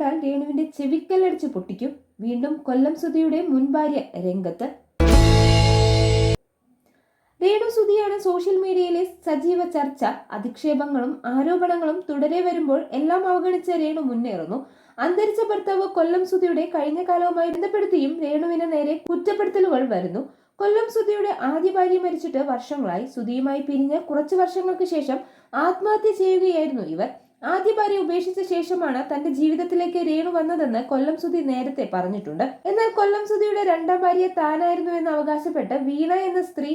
കണ്ടാൽ രേണുവിന്റെ ചെവിക്കല്ലടിച്ച് പൊട്ടിക്കും. വീണ്ടും കൊല്ലം സുധിയുടെ മുൻ ഭാര്യ രംഗത്ത്. രേണു സുധിയാണ് സോഷ്യൽ മീഡിയയിലെ സജീവ ചർച്ച. അധിക്ഷേപങ്ങളും ആരോപണങ്ങളും തുടരെ വരുമ്പോൾ എല്ലാം അവഗണിച്ച രേണു മുന്നേറുന്നു. അന്തരിച്ച ഭർത്താവ് കൊല്ലം സുധിയുടെ കഴിഞ്ഞ കാലവുമായി ബന്ധപ്പെടുത്തിയും രേണുവിന് നേരെ കുറ്റപ്പെടുത്തലുകൾ വരുന്നു. കൊല്ലം സുധിയുടെ ആദ്യ ഭാര്യ മരിച്ചിട്ട് വർഷങ്ങളായി. സുധിയുമായി പിരിഞ്ഞ് കുറച്ചു വർഷങ്ങൾക്ക് ശേഷം ആത്മഹത്യ ചെയ്യുകയായിരുന്നു ഇവർ. ആദ്യ ഭാര്യ ഉപേക്ഷിച്ച ശേഷമാണ് തന്റെ ജീവിതത്തിലേക്ക് രേണു വന്നതെന്ന് കൊല്ലം സുധി നേരത്തെ പറഞ്ഞിട്ടുണ്ട്. എന്നാൽ കൊല്ലം സുധിയുടെ രണ്ടാം ഭാര്യ താനായിരുന്നു എന്ന് അവകാശപ്പെട്ട് വീണ എന്ന സ്ത്രീ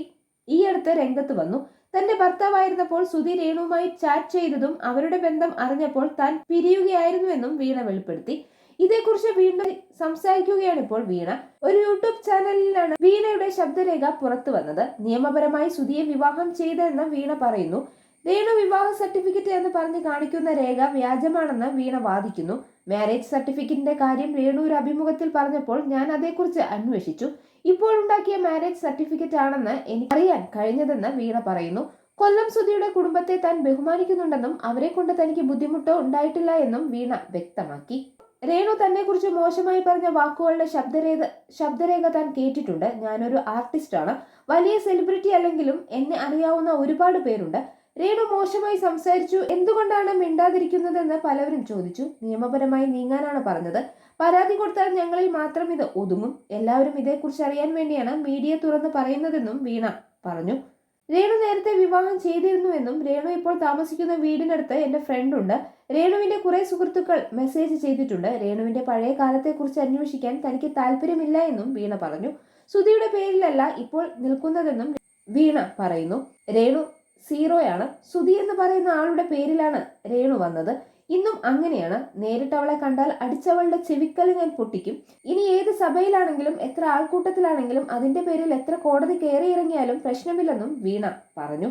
ഈ അടുത്ത് രംഗത്ത് വന്നു. തന്റെ ഭർത്താവായിരുന്നപ്പോൾ സുധി രേണുവുമായി ചാറ്റ് ചെയ്തതും അവരുടെ ബന്ധം അറിഞ്ഞപ്പോൾ താൻ പിരിയുകയായിരുന്നുവെന്നും വീണ വെളിപ്പെടുത്തി. ഇതേക്കുറിച്ച് വീണ്ടും സംസാരിക്കുകയാണ് ഇപ്പോൾ വീണ. ഒരു യൂട്യൂബ് ചാനലിലാണ് വീണയുടെ ശബ്ദരേഖ പുറത്തു വന്നത്. നിയമപരമായി സുധിയെ വിവാഹം ചെയ്തെന്ന് വീണ പറയുന്നു. രേണു വിവാഹ സർട്ടിഫിക്കറ്റ് എന്ന് പറഞ്ഞ് കാണിക്കുന്ന രേഖ വ്യാജമാണെന്ന് വീണ വാദിക്കുന്നു. മാരേജ് സർട്ടിഫിക്കറ്റിന്റെ കാര്യം രേണു ഒരു അഭിമുഖത്തിൽ പറഞ്ഞപ്പോൾ ഞാൻ അതേക്കുറിച്ച് അന്വേഷിച്ചു. ഇപ്പോൾ ഉണ്ടാക്കിയ മാരേജ് സർട്ടിഫിക്കറ്റ് ആണെന്ന് എനിക്കറിയാൻ കഴിഞ്ഞതെന്ന് വീണ പറയുന്നു. കൊല്ലം സുധിയുടെ കുടുംബത്തെ താൻ ബഹുമാനിക്കുന്നുണ്ടെന്നും അവരെ കൊണ്ട് തനിക്ക് ബുദ്ധിമുട്ടോ ഉണ്ടായിട്ടില്ല എന്നും വീണ വ്യക്തമാക്കി. രേണു തന്നെ കുറിച്ച് മോശമായി പറഞ്ഞ വാക്കുകളുടെ ശബ്ദരേഖ താൻ കേട്ടിട്ടുണ്ട്. ഞാനൊരു ആർട്ടിസ്റ്റാണ്. വലിയ സെലിബ്രിറ്റി അല്ലെങ്കിലും എന്നെ അറിയാവുന്ന ഒരുപാട് പേരുണ്ട്. രേണു മോശമായി സംസാരിച്ചു, എന്തുകൊണ്ടാണ് മിണ്ടാതിരിക്കുന്നതെന്ന് പലവരും ചോദിച്ചു. നിയമപരമായി നീങ്ങാനാണ് പറഞ്ഞത്. പരാതി കൊടുത്താൽ ഞങ്ങളിൽ മാത്രം ഇത് ഒതുങ്ങും. എല്ലാവരും ഇതേക്കുറിച്ച് അറിയാൻ വേണ്ടിയാണ് മീഡിയ തുറന്ന് പറയുന്നതെന്നും വീണ പറഞ്ഞു. രേണു നേരത്തെ വിവാഹം ചെയ്തിരുന്നുവെന്നും രേണു ഇപ്പോൾ താമസിക്കുന്ന വീടിനടുത്ത് എന്റെ ഫ്രണ്ട് ഉണ്ട്. രേണുവിന്റെ കുറെ സുഹൃത്തുക്കൾ മെസ്സേജ് ചെയ്തിട്ടുണ്ട്. രേണുവിന്റെ പഴയ കാലത്തെക്കുറിച്ച് അന്വേഷിക്കാൻ തനിക്ക് താല്പര്യമില്ല എന്നും വീണ പറഞ്ഞു. സുധിയുടെ പേരിലല്ല ഇപ്പോൾ നിൽക്കുന്നതെന്നും വീണ പറയുന്നു. രേണു സീറോയാണ്. സുധി എന്ന് പറയുന്ന ആളുടെ പേരിലാണ് രേണു വന്നത്. ഇന്നും അങ്ങനെയാണ്. നേരിട്ട് അവളെ കണ്ടാൽ അടിച്ചവളുടെ ചെവിക്കല് ഞാൻ പൊട്ടിക്കും. ഇനി ഏത് സഭയിലാണെങ്കിലും എത്ര ആൾക്കൂട്ടത്തിലാണെങ്കിലും അതിന്റെ പേരിൽ എത്ര കോടതി കയറിയിറങ്ങിയാലും പ്രശ്നമില്ലെന്നും വീണ പറഞ്ഞു.